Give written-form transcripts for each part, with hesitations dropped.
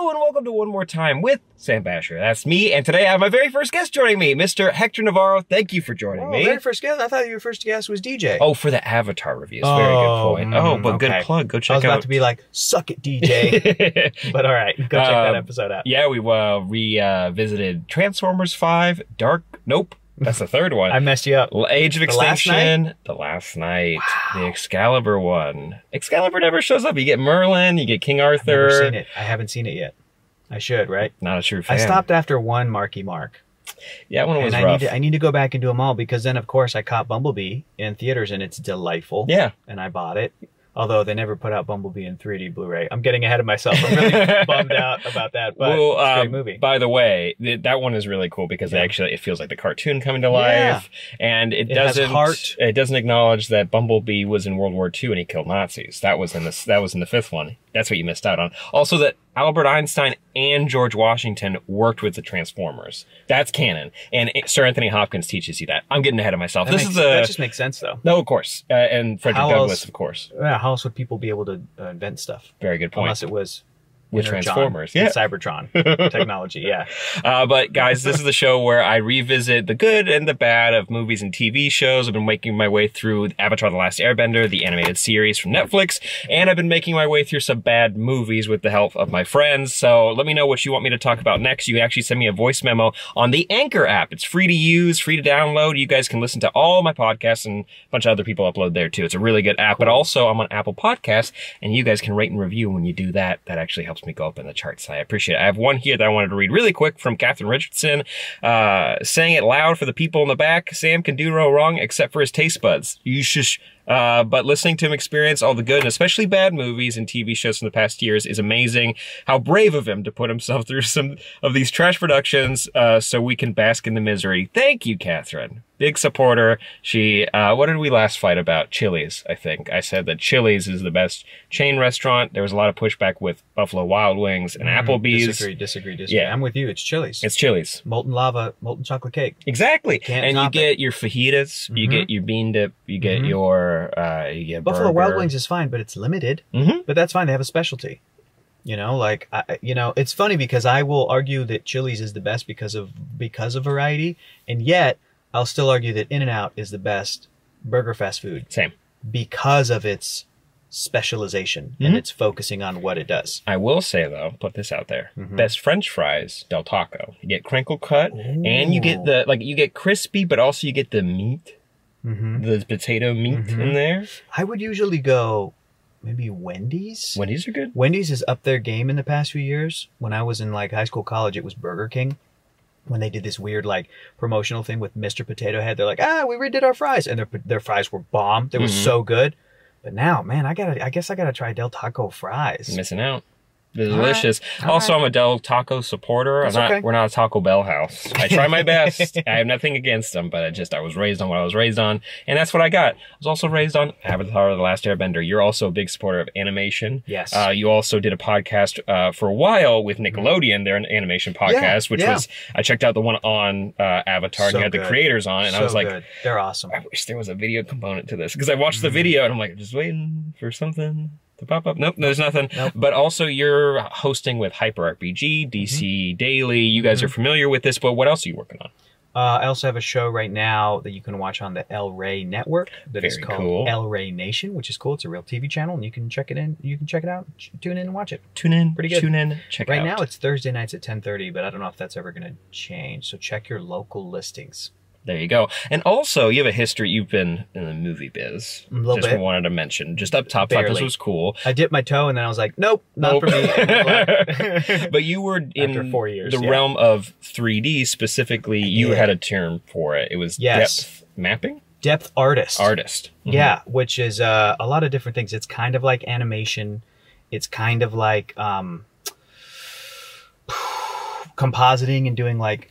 Hello and welcome to One More Time with Sam Bashor. That's me, and today I have my very first guest joining me, Mr. Hector Navarro. Thank you for joining me. Very first guest? I thought your first guest was DJ. Oh, for the Avatar reviews. Very good point. But okay. Good plug. Go check out. I was about to be like, suck it, DJ. But all right, go check that episode out. Yeah, we revisited Transformers 5, Nope. That's the third one. I messed you up. Age of Extinction. The Last Night. Wow. The Excalibur one. Excalibur never shows up. You get Merlin, you get King Arthur. I've never seen it. I haven't seen it yet. I should, right? Not a true fan. I stopped after one Marky Mark. Yeah, one was rough. rough. I need to go back and do them all because then, of course, I caught Bumblebee in theaters and it's delightful. Yeah. And I bought it. Although they never put out Bumblebee in 3D Blu-ray. I'm getting ahead of myself. I'm really bummed out about that, but it's a great movie. By the way, that one is really cool because it feels like the cartoon coming to life, and it doesn't acknowledge that Bumblebee was in World War II and he killed Nazis. That was in the fifth one. That's what you missed out on. Also, that Albert Einstein and George Washington worked with the Transformers. That's canon. And Sir Anthony Hopkins teaches you that. I'm getting ahead of myself. That just makes sense, though. No, of course. And Frederick Douglass, of course. Yeah, how else would people be able to invent stuff? Very good point. Unless it was with Transformers, yeah. Cybertron technology, yeah. But guys, this is the show where I revisit the good and the bad of movies and TV shows. I've been making my way through Avatar: The Last Airbender, the animated series from Netflix, and I've been making my way through some bad movies with the help of my friends. So let me know what you want me to talk about next. You can actually send me a voice memo on the Anchor app. It's free to use, free to download. You guys can listen to all my podcasts, and a bunch of other people upload there too. It's a really good app. Cool. But also I'm on Apple Podcasts, and you guys can rate and review. When you do that, that actually helps me go up in the charts. I appreciate it. I have one here that I wanted to read really quick from Catherine Richardson, saying it loud for the people in the back. Sam can do no wrong except for his taste buds. You shush. But listening to him experience all the good and especially bad movies and TV shows from the past years is amazing. How brave of him to put himself through some of these trash productions so we can bask in the misery. Thank you, Catherine. Big supporter. She, what did we last fight about? Chili's, I think. I said that Chili's is the best chain restaurant. There was a lot of pushback with Buffalo Wild Wings and Applebee's. Disagree. Yeah. I'm with you. It's Chili's. It's Chili's. Molten lava, molten chocolate cake. Exactly. And you get your fajitas, you get your bean dip, you get your, you get Buffalo burger. Wild Wings is fine, but it's limited. But that's fine. They have a specialty. You know, like, it's funny because I will argue that Chili's is the best because of variety, and yet I'll still argue that In-N-Out is the best burger fast food. Same. Because of its specialization and its focusing on what it does. I will say, though, put this out there. Best French fries, Del Taco. You get crinkle cut, and you get you get crispy, but also you get the meat, the potato meat in there. I would usually go maybe Wendy's. Wendy's are good. Wendy's is up their game in the past few years. When I was in like high school, college, it was Burger King. When they did this weird like promotional thing with Mr. Potato Head, they're like, we redid our fries, and their fries were bomb. They were so good. But now, man, I guess I gotta try Del Taco fries. You're missing out. They're delicious. Also, I'm a Del Taco supporter. We're not a Taco Bell house. I try my best. I have nothing against them, but I was raised on what I was raised on, and that's what I got. I was also raised on Avatar: The Last Airbender. You're also a big supporter of animation. Yes. You also did a podcast for a while with Nickelodeon, their animation podcast, which was, I checked out the one on Avatar, and you had the creators on, and I was like, good. They're awesome. I wish there was a video component to this, because I watched the video, and I'm like, just waiting for something to pop up. Nope, there's nothing. Nope. But also you're hosting with Hyper RPG, DC Daily. You guys are familiar with this, but what else are you working on? I also have a show right now that you can watch on the El Rey network that is called El Rey Nation, which is cool. It's a real TV channel, and you can check it out. Tune in and watch it. Tune in. Pretty good. Tune in. Check it out. Right now it's Thursday nights at 10:30, but I don't know if that's ever going to change. So check your local listings. There you go. And also, you have a history. You've been in the movie biz. A little bit. Wanted to mention. Just up top, thought this was cool. I dipped my toe, and then I was like, nope, not for me. But you were in after 4 years, the realm of 3D specifically. You had a term for it. It was depth mapping? Depth artist. Yeah, which is a lot of different things. It's kind of like animation. It's kind of like compositing and doing like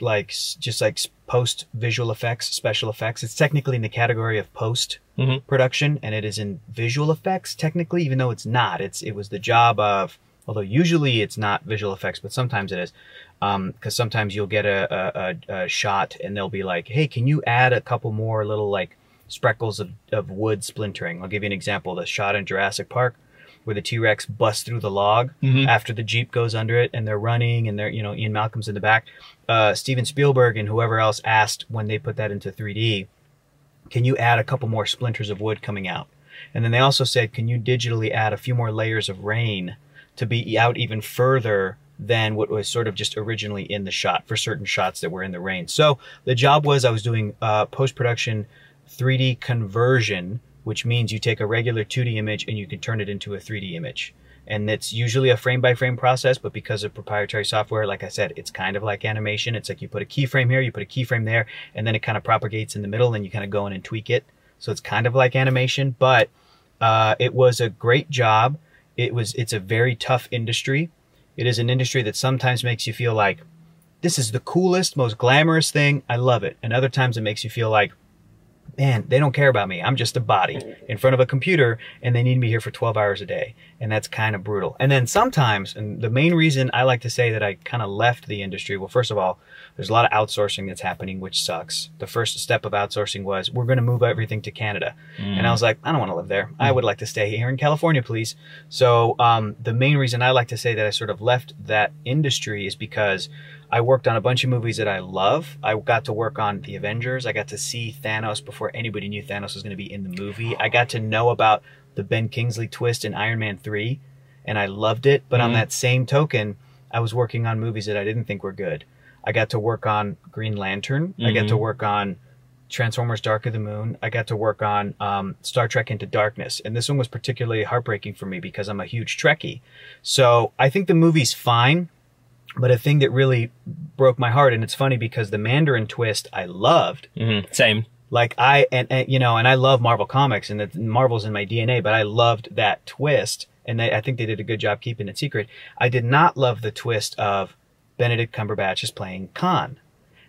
post visual effects, special effects. It's technically in the category of post production, and it is in visual effects technically, even though it's not. It was the job of, although usually it's not visual effects, but sometimes it is, because sometimes you'll get a shot and they'll be like, hey, can you add a couple more little like speckles of wood splintering? I'll give you an example. The shot in Jurassic Park where the T-Rex busts through the log after the Jeep goes under it, and they're running, and they're, Ian Malcolm's in the back. Steven Spielberg and whoever else asked when they put that into 3D, can you add a couple more splinters of wood coming out? And then they also said, can you digitally add a few more layers of rain to be out even further than what was sort of just originally in the shot for certain shots that were in the rain? So the job was, I was doing post-production 3D conversion, which means you take a regular 2D image and you can turn it into a 3D image. And it's usually a frame-by-frame process, but because of proprietary software, like I said, it's kind of like animation. It's like you put a keyframe here, you put a keyframe there, and then it kind of propagates in the middle, and you kind of go in and tweak it. So it's kind of like animation, but it was a great job. It's a very tough industry. It is an industry that sometimes makes you feel like, this is the coolest, most glamorous thing. I love it. And other times it makes you feel like, man, they don't care about me. I'm just a body in front of a computer, and they need me here for 12 hours a day. And that's kind of brutal. And then sometimes, and the main reason I like to say that I kind of left the industry, well, first of all, there's a lot of outsourcing that's happening, which sucks. The first step of outsourcing was, we're going to move everything to Canada. And I was like, I don't want to live there. I would like to stay here in California, please. So the main reason I like to say that I sort of left that industry is because I worked on a bunch of movies that I love. I got to work on The Avengers. I got to see Thanos before anybody knew Thanos was going to be in the movie. I got to know about the Ben Kingsley twist in Iron Man 3, and I loved it. But on that same token, I was working on movies that I didn't think were good. I got to work on Green Lantern. I got to work on Transformers Dark of the Moon. I got to work on Star Trek Into Darkness. And this one was particularly heartbreaking for me because I'm a huge Trekkie. So I think the movie's fine. But a thing that really broke my heart, and it's funny because the Mandarin twist I loved. Same. Like and I love Marvel Comics, and Marvel's in my DNA, but I loved that twist. And I think they did a good job keeping it secret. I did not love the twist of Benedict Cumberbatch is playing Khan.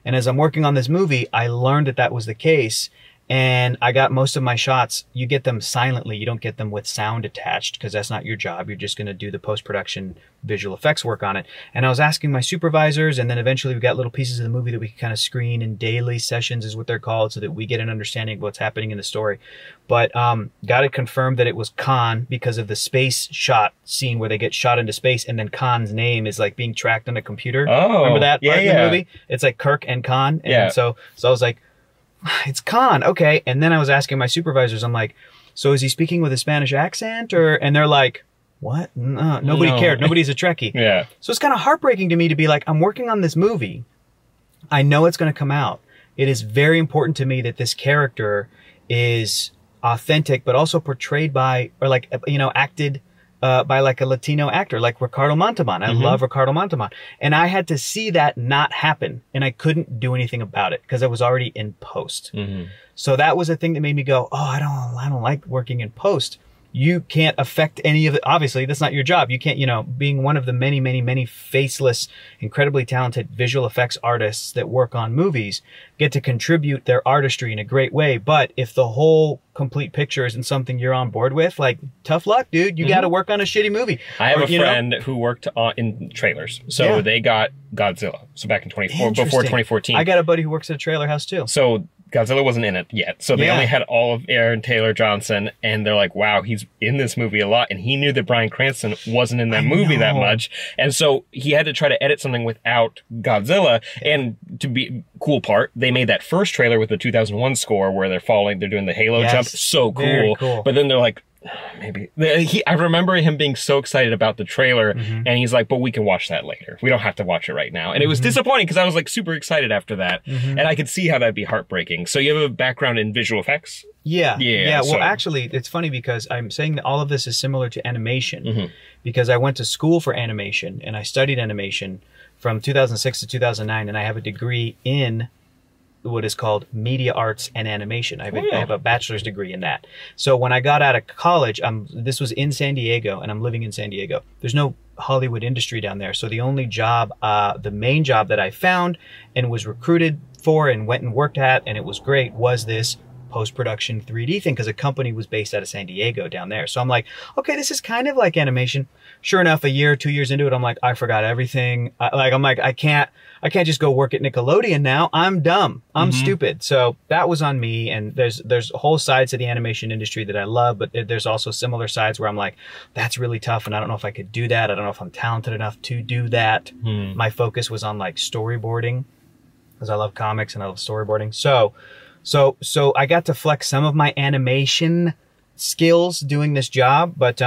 And as I'm working on this movie, I learned that that was the case. And I got most of my shots, you get them silently. You don't get them with sound attached because that's not your job. You're just going to do the post-production visual effects work on it. And I was asking my supervisors, and then eventually we got little pieces of the movie that we could kind of screen in daily sessions is what they're called, so that we get an understanding of what's happening in the story. But got it confirmed that it was Khan because of the space shot scene where they get shot into space, and then Khan's name is like being tracked on a computer. Oh, remember that part in the movie? It's like Kirk and Khan. And so I was like, it's Khan, okay. And then I was asking my supervisors, I'm like, so is he speaking with a Spanish accent? And they're like, what? Nobody cared. Nobody's a Trekkie. Yeah. So it's kind of heartbreaking to me to be like, I'm working on this movie. I know it's going to come out. It is very important to me that this character is authentic, but also portrayed by, or like, acted by like a Latino actor, like Ricardo Montalban. I love Ricardo Montalban. And I had to see that not happen. And I couldn't do anything about it because I was already in post. So that was a thing that made me go, oh, I don't like working in post. You can't affect any of it. Obviously, that's not your job. You can't, being one of the many, many, many faceless, incredibly talented visual effects artists that work on movies, get to contribute their artistry in a great way. But if the whole complete picture isn't something you're on board with, like, tough luck, dude. You got to work on a shitty movie. I have a friend who worked in trailers. So they got Godzilla. So back in before 2014. I got a buddy who works at a trailer house too. So Godzilla wasn't in it yet. So they only had all of Aaron Taylor Johnson, and they're like, wow, he's in this movie a lot. And he knew that Bryan Cranston wasn't in that movie that much. And so he had to try to edit something without Godzilla. And to be cool part, they made that first trailer with the 2001 score where they're doing the Halo jump. So cool. But then they're like, maybe I remember him being so excited about the trailer, and he's like, but we can watch that later. We don't have to watch it right now. And it was disappointing because I was like super excited after that. And I could see how that'd be heartbreaking. So you have a background in visual effects? Yeah. Well, actually, it's funny because I'm saying that all of this is similar to animation because I went to school for animation and I studied animation from 2006 to 2009, and I have a degree in what is called media arts and animation. I have a bachelor's degree in that. So when I got out of college, this was in San Diego, and I'm living in San Diego. There's no Hollywood industry down there. So the only job, the main job that I found and was recruited for and went and worked at, and it was great, was this post-production 3D thing because a company was based out of San Diego down there. So I'm like, okay, this is kind of like animation. Sure enough, a year, 2 years into it, I'm like, I forgot everything. I can't just go work at Nickelodeon now. I'm dumb. I'm stupid. So that was on me. And there's whole sides of the animation industry that I love, but there's also similar sides where I'm like, that's really tough. And I don't know if I could do that. I don't know if I'm talented enough to do that. My focus was on like storyboarding because I love comics and I love storyboarding. So I got to flex some of my animation skills doing this job, but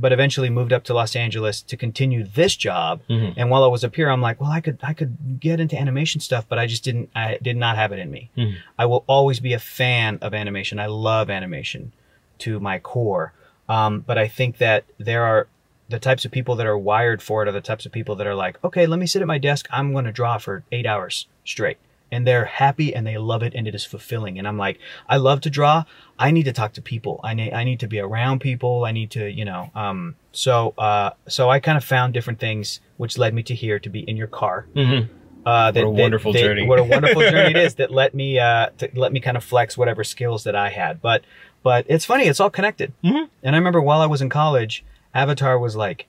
eventually moved up to Los Angeles to continue this job. And while I was up here, I'm like, well, I could get into animation stuff, but I did not have it in me. I will always be a fan of animation. I love animation to my core. But I think that there are the types of people that are wired for it are the types of people that are like, okay, let me sit at my desk. I'm going to draw for 8 hours straight. And they're happy and they love it and it is fulfilling. And I'm like, I love to draw. I need to talk to people. I need to be around people. I need to, so I kind of found different things, which led me to here, to be in your car. What a wonderful journey. What a wonderful journey it is that let me kind of flex whatever skills that I had. But it's funny. It's all connected. And I remember while I was in college, Avatar was like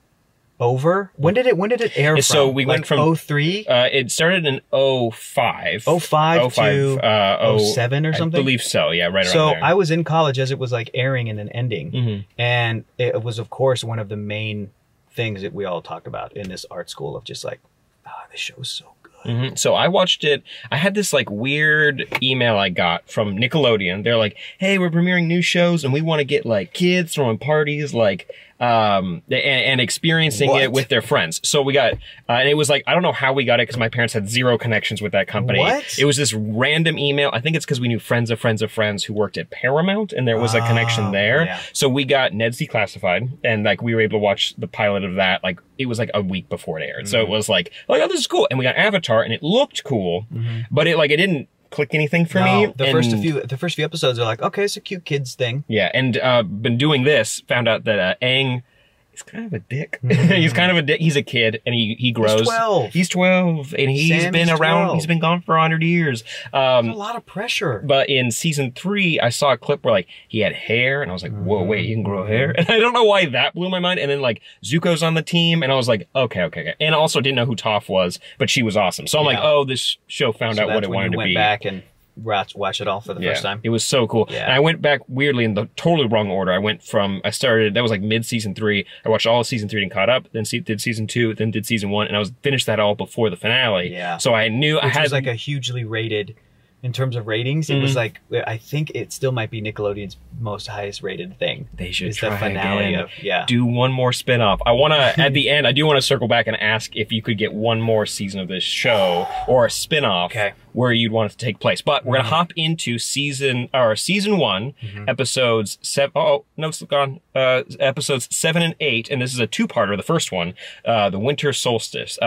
over. When did it air from? So we went from 03? It started in 05. 05 to 07 or something? I believe so, yeah, right around so there. I was in college as it was like airing and then ending. And it was, of course, one of the main things that we all talk about in this art school of just like, this show is so good. So I watched it. I had this like weird email I got from Nickelodeon. They're like, hey, we're premiering new shows and we want to get like kids throwing parties, like, and experiencing it with their friends. So we got, and it was like, I don't know how we got it because my parents had zero connections with that company. What? It was this random email. I think it's because we knew friends of friends of friends who worked at Paramount and there was a connection there. Yeah. So we got Ned's Declassified and like we were able to watch the pilot of that. Like it was like a week before it aired. So it was like, oh, this is cool. And we got Avatar and it looked cool, but it didn't click anything for me. The first few episodes are like, okay, it's a cute kids thing. Yeah, and been doing this, found out that Aang is kind of a dick. He's kind of a dick. He's a kid, and he grows. He's 12, and he's been around. 12. He's been gone for 100 years. There's a lot of pressure. But in season 3, I saw a clip where like he had hair, and I was like, whoa, wait, you can grow hair? And I don't know why that blew my mind. And then like Zuko's on the team, and I was like, okay. And also didn't know who Toph was, but she was awesome. So I'm like, oh, this show found out what it wanted to be. Went back and watch it all for the first time. It was so cool. Yeah. And I went back weirdly in the totally wrong order. I started, that was like mid season 3. I watched all of season 3 and caught up, then did season 2, then did season 1, and I finished that all before the finale. Yeah. So I knew Which I had was like a hugely rated, in terms of ratings, it was like, I think it still might be Nickelodeon's most highest rated thing. They should try the finale again. Do one more spinoff. I want to, at the end, I do want to circle back and ask if you could get one more season of this show or a spinoff where you'd want it to take place. But we're going to hop into season 1, episodes 7. Oh, notes gone. Episodes 7 and 8, and this is a 2-parter. The first one, the Winter Solstice.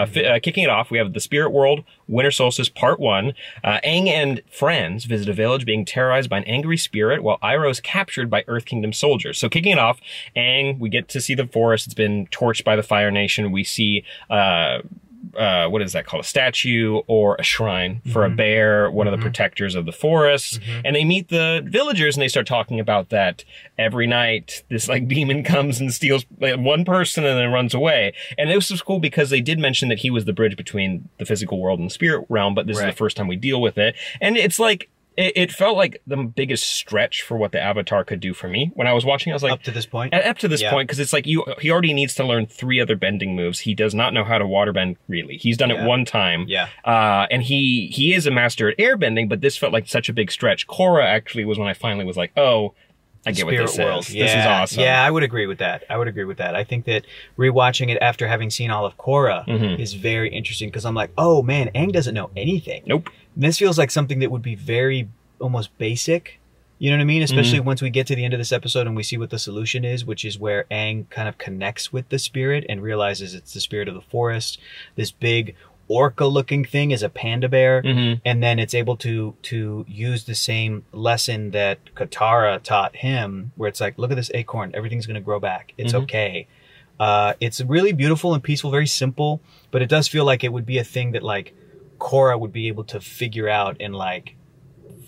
Kicking it off, we have the Spirit World Winter Solstice Part 1. Aang and friends visit a village being terrorized by an angry spirit while Iroh is captured by Earth Kingdom soldiers. So kicking it off, Aang, we get to see the forest. It's been torched by the Fire Nation. We see what is that called? A statue or a shrine for a bear, one of the protectors of the forest. And they meet the villagers and they start talking about that every night this like demon comes and steals like, one person and then runs away. And it was cool because they did mention that he was the bridge between the physical world and the spirit realm, but this is the first time we deal with it. And it's like, it felt like the biggest stretch for what the Avatar could do for me. When I was watching, I was like... Up to this point? Up to this point, because it's like he already needs to learn 3 other bending moves. He does not know how to waterbend, really. He's done it one time. And he is a master at airbending, but this felt like such a big stretch. Korra actually was when I finally was like, oh... I get what this is. This is awesome. Yeah, I would agree with that. I think that rewatching it after having seen all of Korra is very interesting because I'm like, oh man, Aang doesn't know anything. Nope. And this feels like something that would be very almost basic. You know what I mean? Especially once we get to the end of this episode and we see what the solution is, which is where Aang kind of connects with the spirit and realizes it's the spirit of the forest. This big orca-looking thing is a panda bear, and then it's able to use the same lesson that Katara taught him, where it's like, look at this acorn, everything's going to grow back. It's okay. It's really beautiful and peaceful, very simple, but it does feel like it would be a thing that like Korra would be able to figure out in like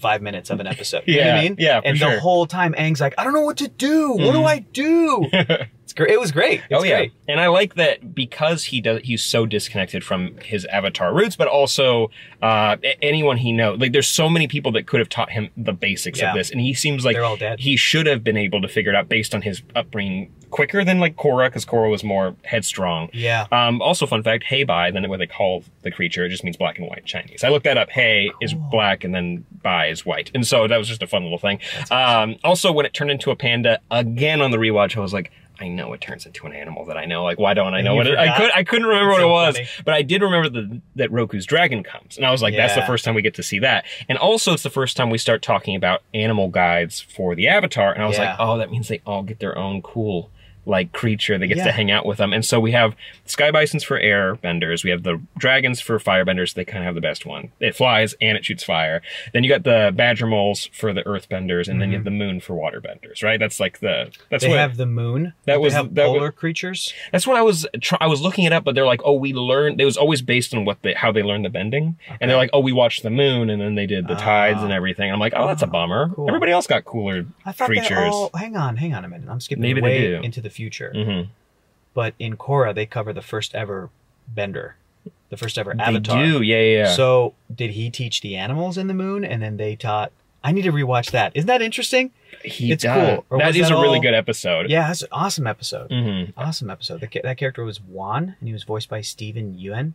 5 minutes of an episode. You know what I mean? Yeah, for and sure. the whole time Aang's like, I don't know what to do. What do I do? It's great. It was great. It's great. And I like that because he's so disconnected from his Avatar roots, but also anyone he knows. Like, there's so many people that could have taught him the basics of this, and he seems like they're all dead. He should have been able to figure it out based on his upbringing quicker than like Korra, because Korra was more headstrong. Yeah. Also, fun fact: Hei Bai, then what they call the creature, it just means black and white Chinese. I looked that up. Hei is black, and then Bai is white, and so that was just a fun little thing. Awesome. Also, when it turned into a panda again on the rewatch, I was like, I know it turns into an animal that I know. Like, why don't I know what it? I couldn't remember what it was, but I did remember that Roku's dragon comes, and I was like, that's the first time we get to see that. And also, it's the first time we start talking about animal guides for the Avatar, and I was like, oh, that means they all get their own cool like creature that gets to hang out with them. And so we have sky bisons for air benders. We have the dragons for fire benders. They kind of have the best one. It flies and it shoots fire. Then you got the badger moles for the earth benders, and then you have the moon for water benders, right? That's like they have the moon. They have polar creatures. That's what I was looking it up, but they're like, oh, we learned. It was always based on how they learned the bending, and they're like, oh, we watched the moon, and then they did the tides and everything. I'm like, oh, that's a bummer. Cool. Everybody else got cooler creatures. Hang on a minute. I'm skipping Maybe way into the future. But in Korra, they cover the first ever bender, the first ever Avatar. They do, yeah. So did he teach the animals in the moon, and then they taught? I need to rewatch that. Isn't that interesting? It's cool. Or that is a really good episode. Yeah, that's an awesome episode. Awesome episode. That character was Wan, and he was voiced by Steven Yeun.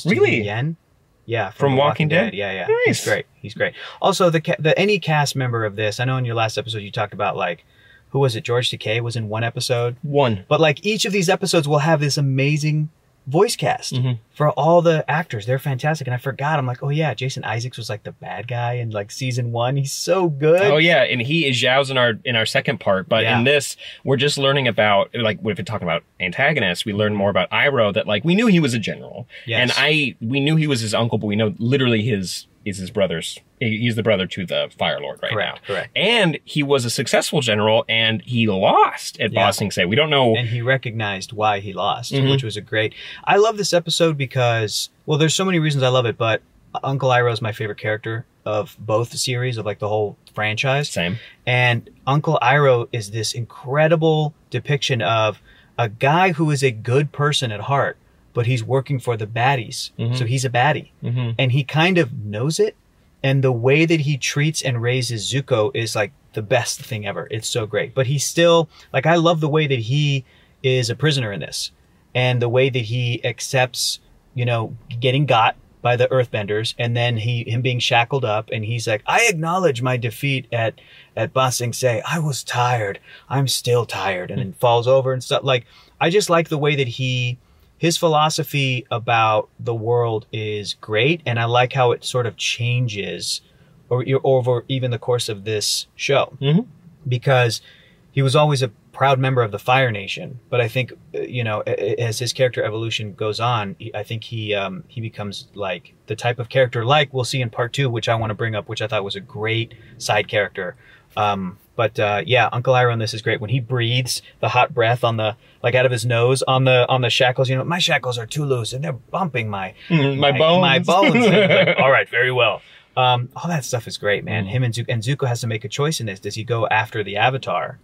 Really? Yen. Yeah, from Walking Dead. Yeah. Nice. He's great. Also, any cast member of this. I know in your last episode you talked about like. Who was it? George Takei was in one episode. But like each of these episodes will have this amazing voice cast for all the actors. They're fantastic. And I forgot. I'm like, oh yeah, Jason Isaacs was like the bad guy in like season 1. He's so good. Oh yeah, and he is Zhao's in our second part. But in this, we're just learning about like if we're talking about antagonists, we learn more about Iroh. That like we knew he was a general, and we knew he was his uncle, but we know literally is his brother's. He's the brother to the Fire Lord now. Correct. And he was a successful general, and he lost at Ba Sing Se. We don't know. And he recognized why he lost, which was a great. I love this episode because, well, there's so many reasons I love it, but Uncle Iroh is my favorite character of both the series, of like the whole franchise. Same. And Uncle Iroh is this incredible depiction of a guy who is a good person at heart, but he's working for the baddies. So he's a baddie. And he kind of knows it. And the way that he treats and raises Zuko is like the best thing ever. It's so great. But he's still, like, I love the way that he is a prisoner in this. And the way that he accepts, getting got by the earthbenders, and then him being shackled up, and he's like, I acknowledge my defeat at Ba Sing Se. I was tired. I'm still tired. And then falls over and stuff. Like, I just like the way that his philosophy about the world is great, and I like how it sort of changes over even the course of this show. Because he was always a proud member of the Fire Nation, but I think as his character evolution goes on, I think he becomes like the type of character like we'll see in part 2, which I want to bring up, which I thought was a great side character. But Uncle Iroh in this is great when he breathes the hot breath on the out of his nose on the shackles. My shackles are too loose and they're bumping my bones. My bones. Like, all right, very well. All that stuff is great, man. Him and Zuko has to make a choice in this. Does he go after the Avatar?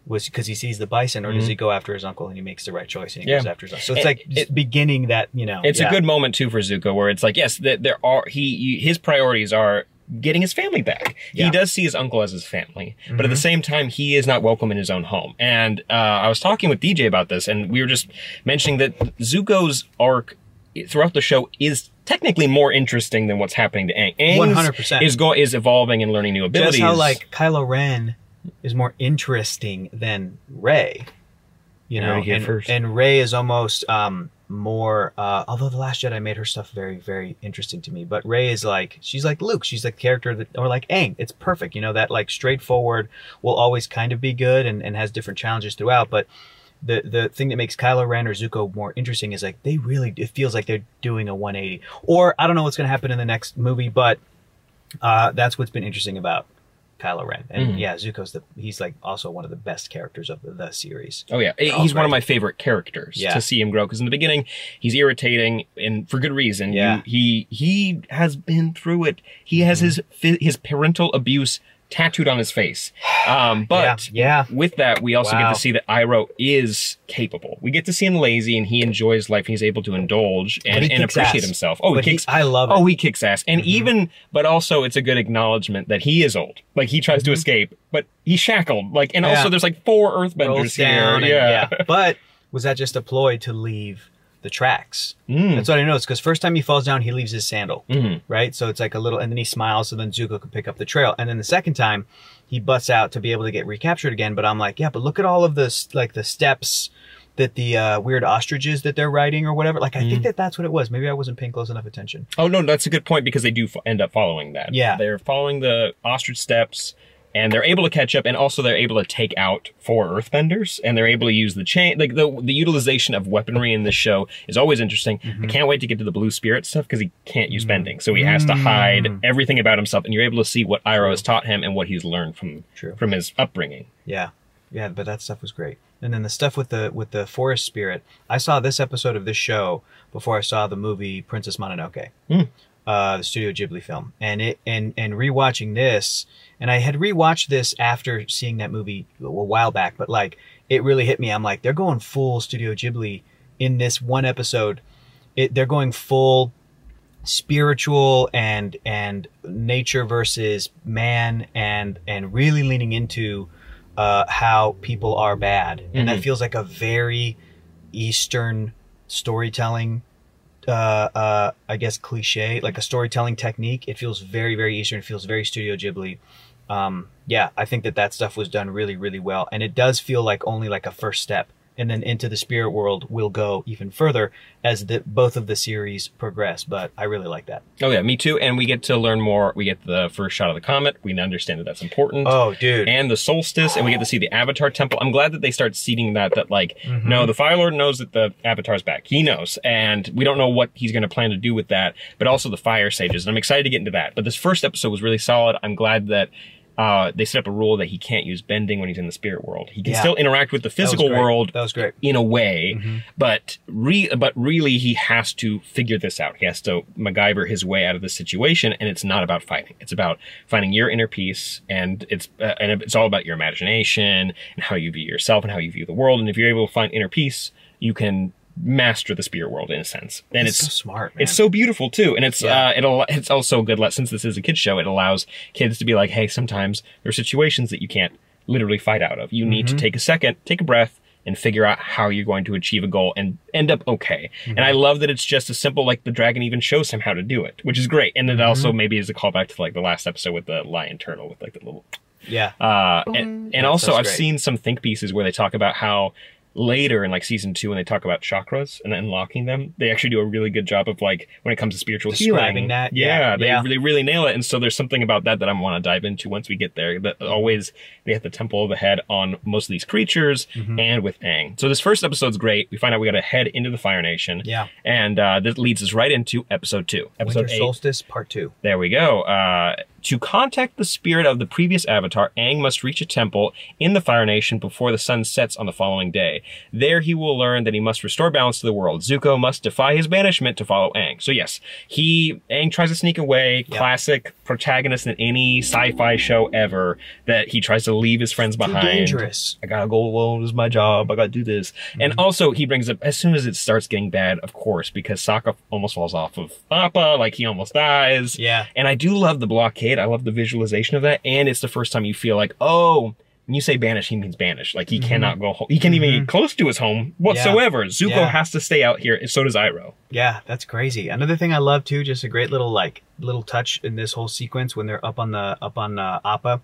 Because he sees the bison, or does he go after his uncle and he makes the right choice and he goes after his uncle? So it's like beginning that, It's a good moment too for Zuko, where it's like, yes, his priorities are getting his family back. He does see his uncle as his family, but at the same time, he is not welcome in his own home. And I was talking with DJ about this, and we were just mentioning that Zuko's arc throughout the show is technically more interesting than what's happening to Aang. 100% is evolving and learning new abilities. Just how like Kylo Ren is more interesting than Rey, and Rey is almost more. Although The Last Jedi made her stuff very, very interesting to me, but Rey is like, she's like Luke. She's like the character that, or like Aang. It's perfect, that like straightforward will always kind of be good and has different challenges throughout. But the thing that makes Kylo Ren or Zuko more interesting is like it feels like they're doing a 180. Or I don't know what's going to happen in the next movie, but that's what's been interesting about Kylo Ren. And yeah, Zuko's he's like also one of the best characters of the series. Oh yeah, he's one of my favorite characters to see him grow, because in the beginning he's irritating, and for good reason. Yeah. He has been through it. He has his parental abuse tattooed on his face. But with that, we also get to see that Iroh is capable. We get to see him lazy, and he enjoys life, and he's able to indulge and appreciate himself. Oh, I love it. Oh, he kicks ass. And but also it's a good acknowledgement that he is old. Like, he tries to escape, but he's shackled. Like, and also there's like 4 earthbenders here. But was that just a ploy to leave the tracks? That's what I noticed, because first time he falls down, he leaves his sandal, right? So it's like a little, and then he smiles, so then Zuko can pick up the trail. And then the second time, he busts out to be able to get recaptured again. But I'm like, yeah, but look at all of this, like the steps that the weird ostriches that they're riding or whatever. Like, I think that's what it was. Maybe I wasn't paying close enough attention. Oh, no, that's a good point, because they do end up following that. Yeah. They're following the ostrich steps, and they're able to catch up, and also they're able to take out 4 earthbenders, and they're able to use the chain. Like, the utilization of weaponry in this show is always interesting. I can't wait to get to the blue spirit stuff, because he can't use bending, so he has to hide everything about himself, and you're able to see what Iroh has taught him and what he's learned from his upbringing. Yeah, but that stuff was great. And then the stuff with the forest spirit, I saw this episode of this show before I saw the movie Princess Mononoke. The Studio Ghibli film, and rewatching this, and I had rewatched this after seeing that movie a while back, but like, it really hit me. I'm like, they're going full Studio Ghibli in this one episode. They're going full spiritual and nature versus man, and really leaning into how people are bad, and that feels like a very Eastern storytelling, I guess, cliche, like a storytelling technique. It feels very, very Eastern. It feels very Studio Ghibli. Yeah, I think that stuff was done really, really well. And it does feel like only like a first step. And then into the spirit world will go even further as both of the series progress. But I really like that. Oh yeah, me too. And we get to learn more. We get the first shot of the comet. We understand that that's important. Oh, dude. And the solstice, and we get to see the Avatar temple. I'm glad that they start seeding that like, no, the Fire Lord knows that the Avatar's back. He knows. And we don't know what he's going to plan to do with that, but also the fire sages. And I'm excited to get into that. But this first episode was really solid. I'm glad that they set up a rule that he can't use bending when he's in the spirit world. He can still interact with the physical world. That was great. In a way, but really he has to figure this out. He has to MacGyver his way out of this situation, and it's not about fighting. It's about finding your inner peace, and it's all about your imagination and how you view yourself and how you view the world. And if you're able to find inner peace, you can master the spirit world in a sense. And it's so smart, man. It's so beautiful too. And it's it's also good, since this is a kid's show, it allows kids to be like, hey, sometimes there are situations that you can't literally fight out of. You need to take a second, take a breath, and figure out how you're going to achieve a goal and end up okay. And I love that it's just as simple, like the dragon even shows him how to do it, which is great. And it also maybe is a callback to like the last episode with the lion turtle with like the little and also I've seen some think pieces where they talk about how later in like season 2, when they talk about chakras and unlocking them, they actually do a really good job of like, when it comes to spiritual healing, that. They really nail it. And so there's something about that I want to dive into once we get there. That always they hit the temple of the head on most of these creatures and with Aang. So this first episode's great. We find out we got to head into the Fire Nation. Yeah, and this leads us right into episode 2, episode Winter 8. Solstice Part 2. There we go. To contact the spirit of the previous avatar, Aang must reach a temple in the Fire Nation before the sun sets on the following day. There he will learn that he must restore balance to the world. Zuko must defy his banishment to follow Aang. So yes, Aang tries to sneak away, classic protagonist in any sci-fi show ever, that he tries to leave his friends behind. Too dangerous. I gotta go alone, this is my job, I gotta do this. And also he brings up, as soon as it starts getting bad, of course, because Sokka almost falls off of Appa, like he almost dies. Yeah. And I do love the blockade. I love the visualization of that, and it's the first time you feel like, oh, when you say banish, he means banish. Like he cannot go home. He can't even get close to his home whatsoever. Zuko has to stay out here, and so does Iroh. Yeah, that's crazy. Another thing I love too, just a great little touch in this whole sequence when they're up on Appa,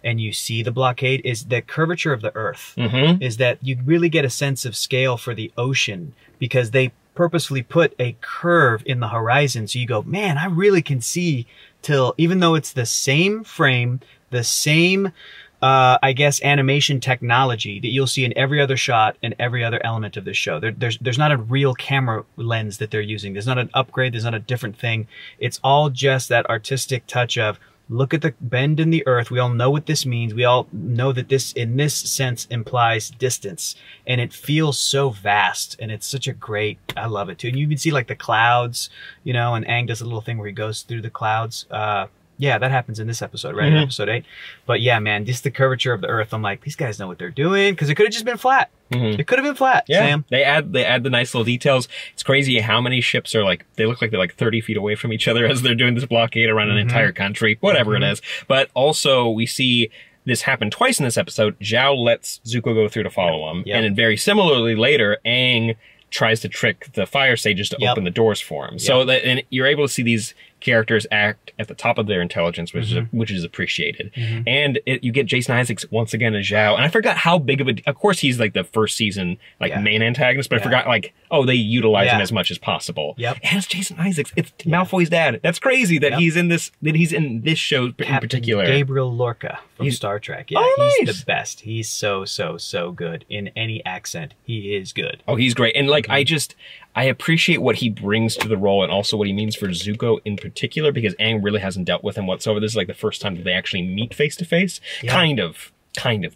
and you see the blockade, is the curvature of the earth. Is that you really get a sense of scale for the ocean, because they purposefully put a curve in the horizon, so you go, man, I really can see till, even though it's the same frame, the same I guess animation technology that you'll see in every other shot and every other element of this show. There's not a real camera lens that they're using. There's not an upgrade. There's not a different thing. It's all just that artistic touch of, look at the bend in the earth. We all know what this means. We all know that this, in this sense, implies distance. And it feels so vast. And it's such a great, I love it too. And you can see like the clouds, you know, and Aang does a little thing where he goes through the clouds. Yeah, that happens in this episode, right? In episode 8. But yeah, man, just the curvature of the earth. I'm like, these guys know what they're doing, because it could have just been flat. It could have been flat, yeah. Sam. They add the nice little details. It's crazy how many ships are like, they look like they're like 30 feet away from each other as they're doing this blockade around an entire country, whatever it is. But also we see this happen twice in this episode. Zhao lets Zuko go through to follow him. And then very similarly later, Aang tries to trick the fire sages to open the doors for him. So that, and you're able to see these characters act at the top of their intelligence, which is appreciated. And you get Jason Isaacs once again as Zhao. And I forgot how big of course he's like the first season main antagonist, but I forgot like, they utilize him as much as possible. And it's Jason Isaacs. It's Malfoy's dad. That's crazy that he's in this show in particular. Gabriel Lorca from Star Trek. Yeah, he's the best. He's so good in any accent. He is good. Oh, he's great. And like I appreciate what he brings to the role and also what he means for Zuko in particular, because Aang really hasn't dealt with him whatsoever. This is like the first time that they actually meet face to face. Kind of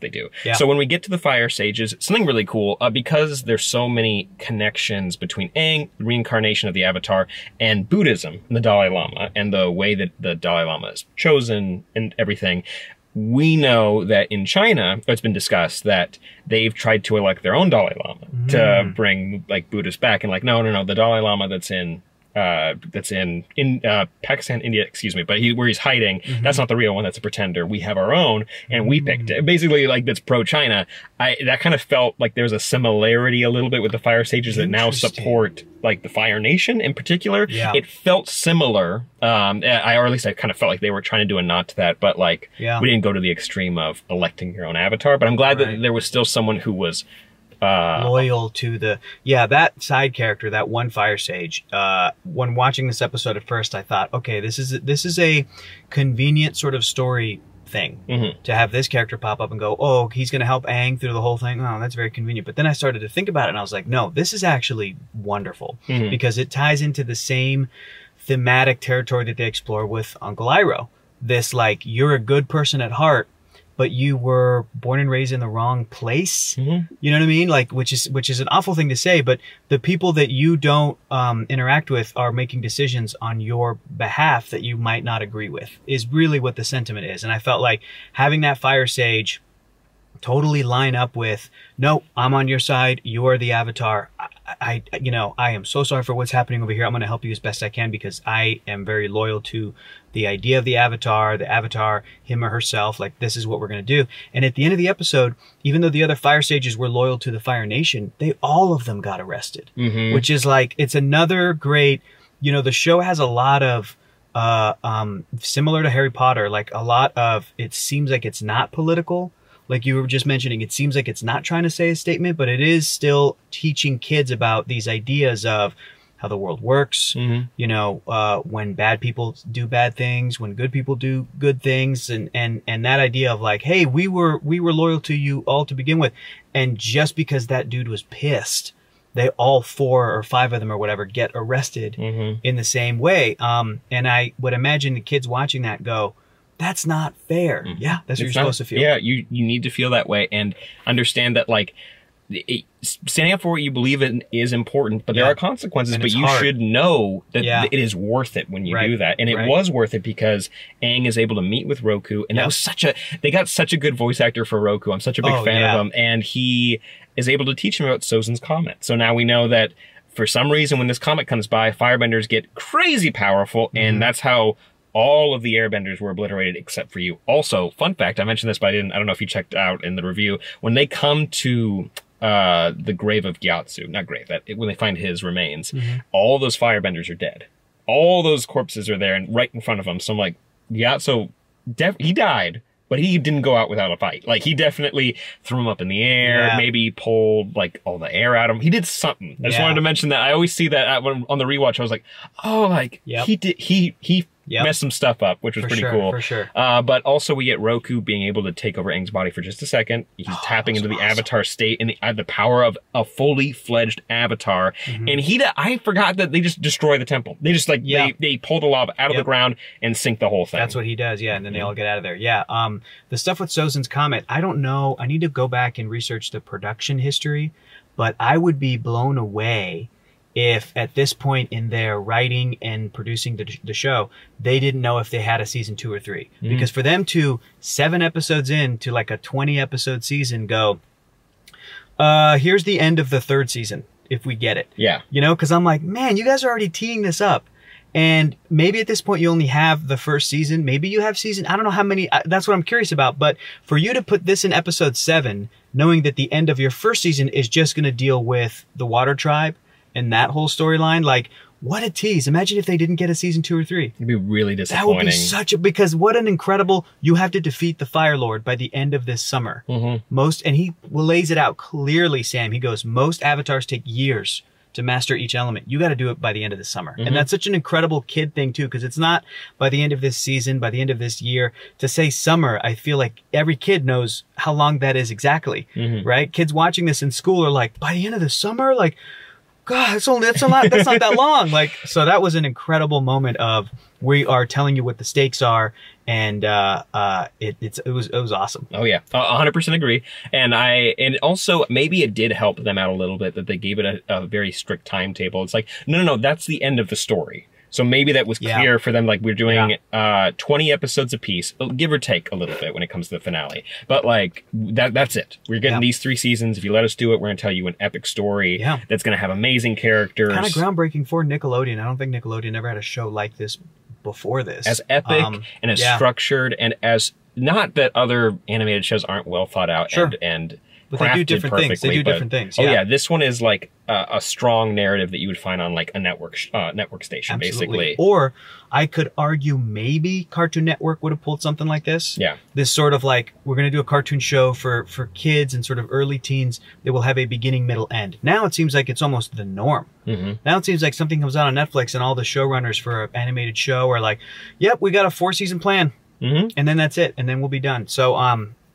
they do. So when we get to the fire sages, something really cool, because there's so many connections between Aang, the reincarnation of the Avatar, and Buddhism and the Dalai Lama, and the way that the Dalai Lama is chosen and everything. We know that in China, it's been discussed that they've tried to elect their own Dalai Lama to bring like Buddhists back, and like, no, the Dalai Lama that's in Pakistan, India, excuse me, but where he's hiding, that's not the real one, that's a pretender. We have our own, and we picked it. Basically, like, that's pro-China. That kind of felt like there's a similarity a little bit with the Fire Sages that now support, like, the Fire Nation in particular. It felt similar, or at least I kind of felt like they were trying to do a nod to that, but, like, we didn't go to the extreme of electing your own avatar, but I'm glad that there was still someone who was loyal to that side character, that one fire sage. When watching this episode at first, I thought, okay, this is a convenient sort of story thing to have this character pop up and go, oh, he's going to help Aang through the whole thing. Oh, that's very convenient. But then I started to think about it, and I was like, no, this is actually wonderful because it ties into the same thematic territory that they explore with Uncle Iroh. This, like, you're a good person at heart, but you were born and raised in the wrong place. You know what I mean? Like, which is an awful thing to say, but the people that you don't interact with are making decisions on your behalf that you might not agree with, is really what the sentiment is. And I felt like having that fire sage totally line up with, no, I'm on your side, you are the Avatar. I am so sorry for what's happening over here. I'm going to help you as best I can because I am very loyal to the idea of the Avatar, him or herself. Like, this is what we're going to do. And at the end of the episode, even though the other Fire Sages were loyal to the Fire Nation, all of them got arrested, which is like, it's another great, the show has a lot of, similar to Harry Potter, like a lot of, it seems like it's not political. Like you were just mentioning, it seems like it's not trying to say a statement, but it is still teaching kids about these ideas of how the world works, when bad people do bad things, when good people do good things, and that idea of like, hey, we were loyal to you all to begin with, and just because that dude was pissed, they all 4 or 5 of them or whatever get arrested in the same way. And I would imagine the kids watching that go, that's not fair. Yeah, that's what you're supposed to feel. Yeah, you need to feel that way and understand that, like, standing up for what you believe in is important, but there are consequences, but you should know that it is worth it when you do that. And it was worth it because Aang is able to meet with Roku, and that was they got such a good voice actor for Roku. I'm such a big fan of him, and he is able to teach him about Sozin's comet. So now we know that for some reason when this comet comes by, firebenders get crazy powerful, and that's how all of the airbenders were obliterated except for you. Also, fun fact, I mentioned this, but I don't know if you checked out in the review, when they come to the grave of Gyatso, when they find his remains, all those firebenders are dead. All those corpses are there and right in front of them. So I'm like, Gyatso, he died, but he didn't go out without a fight. Like, he definitely threw him up in the air, maybe pulled, like, all the air out of him. He did something. I just wanted to mention that. I always see that on the rewatch. I was like, oh, like, he messed some stuff up, which was pretty cool. For sure. But also we get Roku being able to take over Aang's body for just a second. He's tapping into the Avatar state and the power of a fully fledged Avatar. And I forgot that they just destroy the temple. They just they pull the lava out of the ground and sink the whole thing. That's what he does, and then they all get out of there. The stuff with Sozin's Comet, I don't know. I need to go back and research the production history, but I would be blown away if at this point in their writing and producing the show, they didn't know if they had a season 2 or 3. Because for them to 7 episodes into like a 20 episode season go, here's the end of the 3rd season, if we get it. Yeah. You know, because I'm like, man, you guys are already teeing this up. And maybe at this point you only have the 1st season. Maybe you have I don't know how many, that's what I'm curious about. But for you to put this in episode 7, knowing that the end of your 1st season is just going to deal with the Water Tribe and that whole storyline, like, what a tease. Imagine if they didn't get a season 2 or 3. It'd be really disappointing. That would be because what an incredible, you have to defeat the Fire Lord by the end of this summer. And he lays it out clearly, Sam. He goes, most avatars take years to master each element. You got to do it by the end of the summer. And that's such an incredible kid thing too, because it's not by the end of this season, by the end of this year. To say summer, I feel like every kid knows how long that is exactly, right? Kids watching this in school are like, by the end of the summer? Like, God, that's not that long. Like, so that was an incredible moment of, we are telling you what the stakes are, and it was awesome. Oh yeah, 100% agree. And also maybe it did help them out a little bit that they gave it a very strict timetable. It's like, no, that's the end of the story. So maybe that was clear for them. Like, we're doing 20 episodes apiece, give or take a little bit when it comes to the finale. But like that's it. We're getting these 3 seasons. If you let us do it, we're going to tell you an epic story that's going to have amazing characters. Kind of groundbreaking for Nickelodeon. I don't think Nickelodeon ever had a show like this before this. As epic and as structured and as, not that other animated shows aren't well thought out and but they do different things. They do different things. Oh yeah, this one is like a strong narrative that you would find on like a network station, basically. Or I could argue maybe Cartoon Network would have pulled something like this. Yeah. This sort of like, we're going to do a cartoon show for kids and sort of early teens that will have a beginning, middle, end. Now it seems like it's almost the norm. Now it seems like something comes out on Netflix and all the showrunners for an animated show are like, yep, we got a 4-season plan. And then that's it. And then we'll be done. So,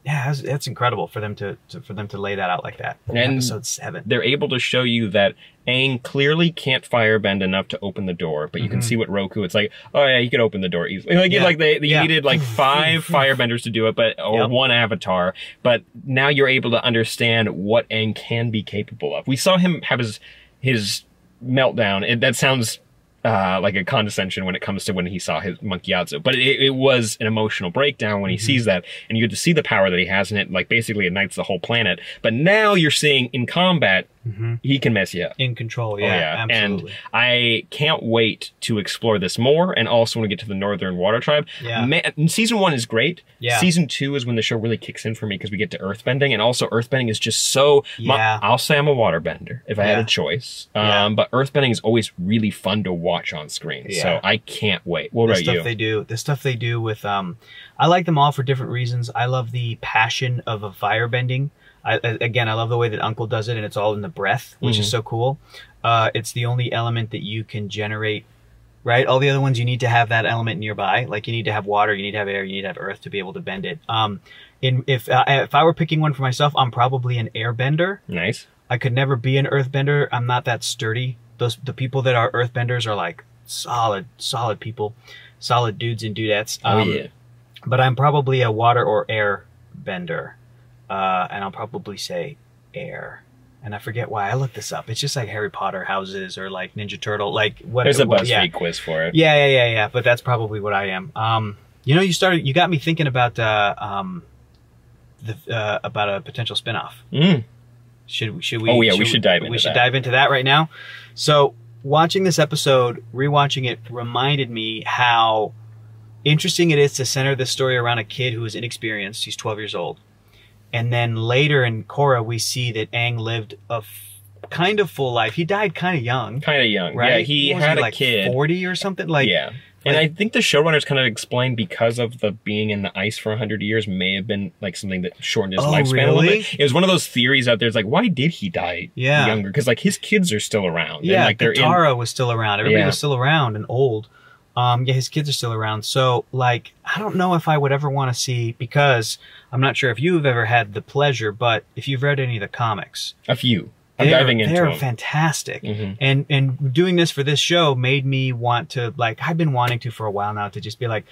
yeah, that's incredible for them to lay that out like that. And episode 7, they're able to show you that Aang clearly can't firebend enough to open the door, but you can see what Roku. It's like, oh yeah, he could open the door easily. Like, they needed like 5 firebenders to do it, or 1 avatar. But now you're able to understand what Aang can be capable of. We saw him have his meltdown. That sounds like a condescension when it comes to when he saw his monkey Yatsu. But it was an emotional breakdown when he sees that, and you get to see the power that he has in it, like basically ignites the whole planet. But now you're seeing in combat, he can mess you up. In control, absolutely. And I can't wait to explore this more, and also when we get to the Northern Water Tribe. Season 1 is great. Season 2 is when the show really kicks in for me, because we get to earthbending, and also earthbending is just so... I'll say I'm a waterbender, if I had a choice. But earthbending is always really fun to watch on screen, so I can't wait. What about you? The stuff they do with... I like them all for different reasons. I love the passion of a firebending. I love the way that Uncle does it, and it's all in the breath, which is so cool. It's the only element that you can generate, right? All the other ones, you need to have that element nearby. Like, you need to have water, you need to have air, you need to have earth to be able to bend it. If I were picking one for myself, I'm probably an airbender. Nice. I could never be an earthbender. I'm not that sturdy. The people that are earthbenders are like solid people, solid dudes and dudettes. But I'm probably a water or air bender. And I'll probably say air. And I forget why. I looked this up. It's just like Harry Potter houses or like Ninja Turtle. Like what? There's a BuzzFeed quiz for it. Yeah. But that's probably what I am. You got me thinking about about a potential spinoff. Should we? Oh yeah, we should dive into that. We should dive into that right now. So watching this episode, rewatching it, reminded me how interesting it is to center this story around a kid who is inexperienced. He's 12 years old. And then later in Korra, we see that Aang lived a kind of full life. He died kind of young. Right? Yeah, he had a kid. 40 or something? And I think the showrunners kind of explained, because of the being in the ice for 100 years may have been like something that shortened his lifespan a little bit. It was one of those theories out there. It's like, why did he die younger? Because like his kids are still around. Yeah, and, like, Katara was still around. Everybody was still around and old. Yeah, his kids are still around. So, like, I don't know if I would ever want to see, because I'm not sure if you've ever had the pleasure, but if you've read any of the comics. A few. I'm diving into them. They're fantastic. And doing this for this show made me want to, like, I've been wanting to for a while now, to just be like,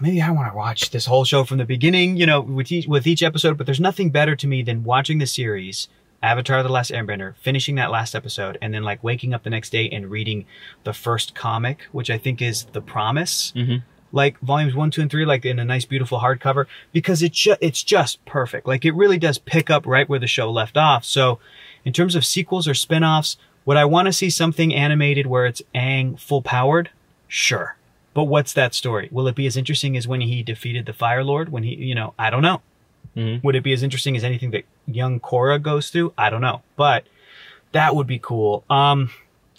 maybe I want to watch this whole show from the beginning, you know, with each episode. But there's nothing better to me than watching the series, Avatar The Last Airbender, finishing that last episode, and then like waking up the next day and reading the first comic, which I think is The Promise. Like volumes 1, 2, and 3, like in a nice, beautiful hardcover, because it's just perfect. Like, it really does pick up right where the show left off. So in terms of sequels or spin-offs, would I want to see something animated where it's Aang full powered? Sure. But what's that story? Will it be as interesting as when he defeated the Fire Lord? When he, you know, I don't know. Would it be as interesting as anything that young Korra goes through? I don't know. But that would be cool.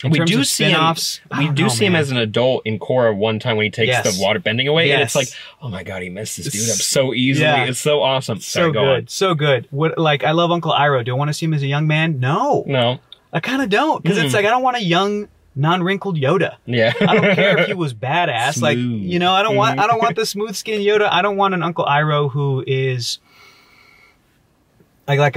We do see him as an adult in Korra one time when he takes the water bending away, and it's like, oh my god, he messed this dude up so easily. It's so awesome. Sorry, go on. So good. What, like, I love Uncle Iroh. Do I want to see him as a young man? No. I kind of don't, because it's like, I don't want a young, non-wrinkled Yoda. I don't care if he was badass. Smooth. Like, you know, I don't want the smooth skin Yoda. I don't want an Uncle Iroh who is like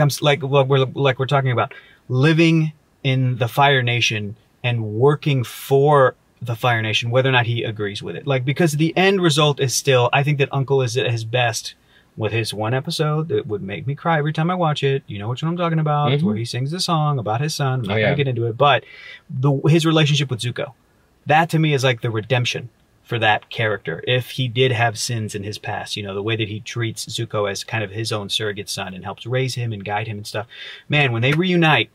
we're talking about, living in the Fire Nation and working for the Fire Nation, whether or not he agrees with it. Like, because the end result is still, I think that Uncle is at his best with his one episode that would make me cry every time I watch it. You know which one I'm talking about. It's where he sings the song about his son. I'm not going to get into it, but his relationship with Zuko, that to me is like the redemption for that character. If he did have sins in his past, you know, the way that he treats Zuko as kind of his own surrogate son and helps raise him and guide him and stuff. Man, when they reunite,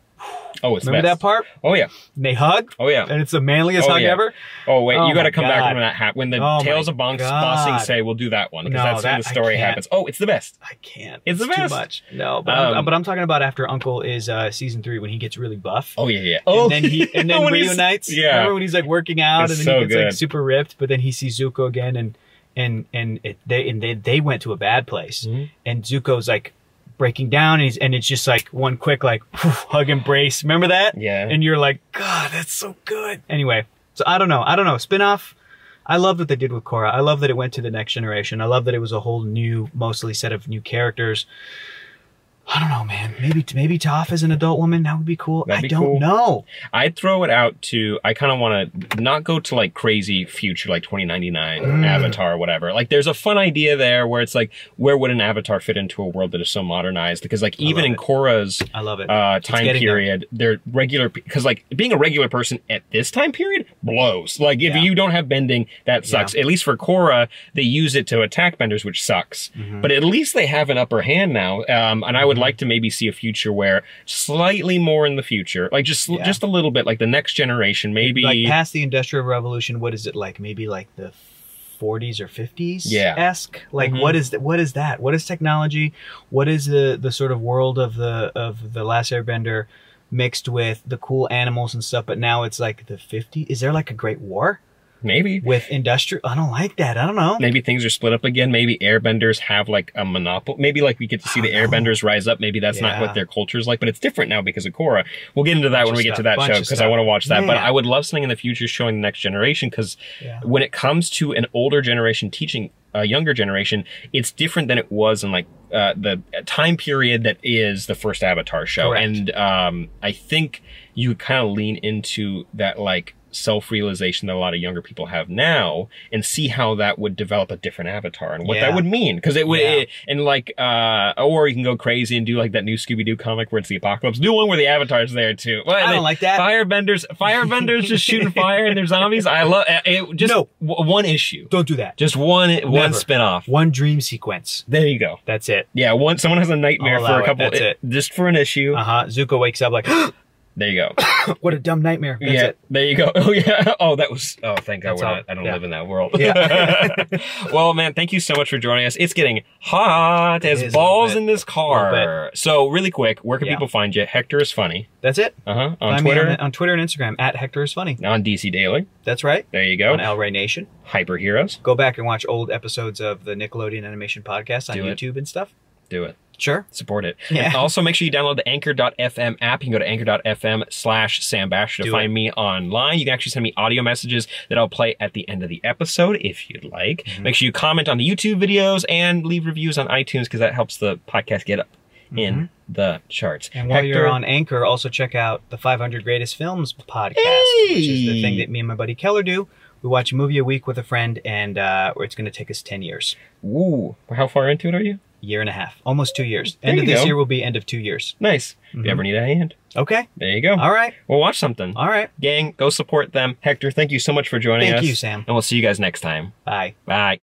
it's remember that part? Oh yeah. And they hug? Oh yeah. And it's the manliest hug ever? Oh wait, you gotta come back when that happens. When the Tales of Bossing say, we'll do that one, because that's when the story happens. Oh, it's the best. I can't. It's the best. Too much. No, but I'm talking about after Uncle is season 3, when he gets really buff. Oh yeah. And then he reunites. Yeah. Remember when he's like working out and then he gets like super ripped, but then he sees Zuko again, and they went to a bad place, and Zuko's like breaking down, and it's just like one quick like hug embrace. Remember that? Yeah. And you're like, God, that's so good. Anyway, so I don't know. Spin-off. I love what they did with Korra. I love that it went to the next generation. I love that it was a whole new, mostly set of new characters. I don't know, man. Maybe Toph as an adult woman, that would be cool. I don't know. I'd throw it out to, I kind of want to not go to like crazy future, like 2099 Avatar or whatever. Like, there's a fun idea there where it's like, where would an Avatar fit into a world that is so modernized? Because like, even in Korra's time period, they're regular, because like being a regular person at this time period blows. Like, if you don't have bending, that sucks. At least for Korra, they use it to attack benders, which sucks. But at least they have an upper hand now. And I would like to maybe see a future where slightly more in the future, like just a little bit, like the next generation, maybe like past the Industrial Revolution. What is it like? Maybe like the 40s or 50s esque. Like what is that? What is technology? What is the sort of world of the Last Airbender mixed with the cool animals and stuff? But now it's like the 50s. Is there like a Great War? Maybe. With industrial, I don't like that. I don't know. Maybe things are split up again. Maybe airbenders have like a monopoly. Maybe like we get to see the airbenders rise up. Maybe that's not what their culture is like, but it's different now because of Korra. We'll get into that when we get to that show, because I want to watch that. But I would love something in the future showing the next generation, because when it comes to an older generation teaching a younger generation, it's different than it was in like the time period that is the first Avatar show. Correct. And I think you kind of lean into that like self-realization that a lot of younger people have now, and see how that would develop a different Avatar and what that would mean. Because it would, and like, or you can go crazy and do like that new Scooby-Doo comic where it's the apocalypse. Do one where the Avatar's there too. Well, I don't like that. Firebenders just shooting fire and they're zombies. I love it. Just one issue. Don't do that. Just one spin-off. One dream sequence. There you go. That's it. Yeah, someone has a nightmare for a couple. That's it. Just for an issue. Zuko wakes up like. There you go. What a dumb nightmare. That's it. There you go. Oh, yeah. Oh, that was... Oh, thank God I don't live in that world. Yeah. Well, man, thank you so much for joining us. It's getting hot as balls in this car. So, really quick, where can people find you? Hector is Funny. That's it. On Twitter? On Twitter and Instagram, at Hector is Funny. On DC Daily. That's right. There you go. On El Rey Nation. Hyper Heroes. Go back and watch old episodes of the Nickelodeon Animation Podcast on YouTube and stuff. Do it. Sure. Support it. Yeah. And also make sure you download the Anchor.fm app. You can go to Anchor.fm/SamBashor to find me online. You can actually send me audio messages that I'll play at the end of the episode if you'd like. Make sure you comment on the YouTube videos and leave reviews on iTunes because that helps the podcast get up in the charts. And while you're on Anchor, also check out the 500 Greatest Films podcast, which is the thing that me and my buddy Keller do. We watch a movie a week with a friend, and it's going to take us 10 years. Ooh. How far into it are you? Year and a half. Almost 2 years. There End of you this go. year will be end of 2 years. Nice. If you ever need a hand. Okay. There you go. All right. We'll watch something. All right. Gang, go support them. Hector, thank you so much for joining us. Thank you, Sam. And we'll see you guys next time. Bye. Bye.